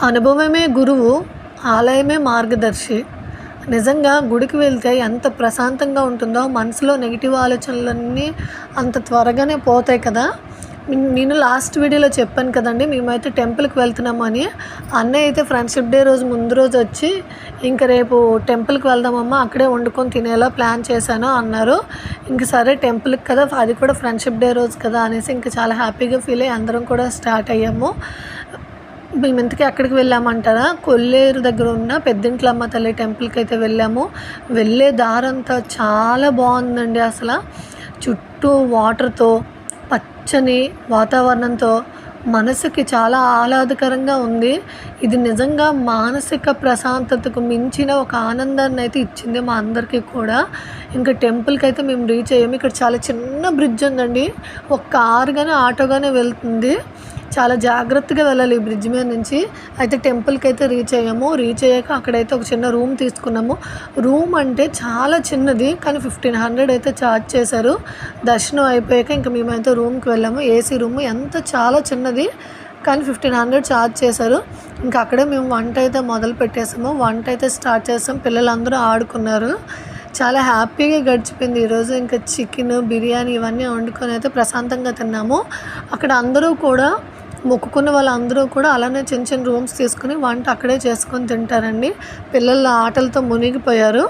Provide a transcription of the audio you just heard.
అనుభవమే గురువు, ఆలయమే మార్గదర్శి. నిజంగా గుడికి వెళ్తే ఎంత ప్రశాంతంగా ఉంటుందో, మనసులో నెగిటివ్ ఆలోచనలన్నీ అంత త్వరగానే పోతాయి కదా. నేను లాస్ట్ వీడియోలో చెప్పాను కదండి, మేమైతే టెంపుల్కి వెళ్తున్నామని. అన్నయ్య అయితే ఫ్రెండ్షిప్ డే రోజు ముందు రోజు వచ్చి ఇంక రేపు టెంపుల్కి వెళ్దామమ్మా, అక్కడే వండుకొని తినేలా ప్లాన్ చేశాను అన్నారు. ఇంక సరే టెంపుల్కి కదా, అది కూడా ఫ్రెండ్షిప్ డే రోజు కదా అనేసి ఇంక చాలా హ్యాపీగా ఫీల్ అయ్యి అందరం కూడా స్టార్ట్ అయ్యాము. మేము ఇంతకీ ఎక్కడికి వెళ్ళామంటారా, కొల్లేరు దగ్గర ఉన్న పెద్దింట్లమ్మ తల్లి టెంపుల్కి అయితే వెళ్ళాము. వెళ్ళే దారంతా చాలా బాగుందండి. అసలు చుట్టూ వాటర్తో, పచ్చని వాతావరణంతో మనసుకి చాలా ఆహ్లాదకరంగా ఉంది. ఇది నిజంగా మానసిక ప్రశాంతతకు మించిన ఒక ఆనందాన్ని అయితే ఇచ్చింది మా అందరికీ కూడా. ఇంకా టెంపుల్కి అయితే మేము రీచ్ అయ్యాము. ఇక్కడ చాలా చిన్న బ్రిడ్జ్ ఉందండి, ఒక కారు కానీ ఆటో కానీ వెళ్తుంది. చాలా జాగ్రత్తగా వెళ్ళాలి ఈ బ్రిడ్జ్ మీద నుంచి. అయితే టెంపుల్కి అయితే రీచ్ అయ్యాము. రీచ్ అయ్యాక అక్కడైతే ఒక చిన్న రూమ్ తీసుకున్నాము. రూమ్ అంటే చాలా చిన్నది, కానీ 1500 అయితే ఛార్జ్ చేశారు. దర్శనం అయిపోయాక ఇంకా మేమైతే రూమ్కి వెళ్ళాము. ఏసీ రూమ్, ఎంత చాలా చిన్నది కానీ 1500 ఛార్జ్ చేశారు. ఇంకా అక్కడే మేము వంట అయితే మొదలు పెట్టేసాము. వంట అయితే స్టార్ట్ చేసాం. పిల్లలందరూ ఆడుకున్నారు. చాలా హ్యాపీగా గడిచిపోయింది ఈరోజు. ఇంకా చికెన్, బిర్యానీ ఇవన్నీ వండుకొని అయితే ప్రశాంతంగా తిన్నాము. అక్కడ అందరూ కూడా మొక్కుకున్న వాళ్ళందరూ కూడా అలానే చిన్న చిన్న రూమ్స్ తీసుకుని వంట అక్కడే చేసుకొని తింటారండి. పిల్లల ఆటలతో మునిగిపోయారు.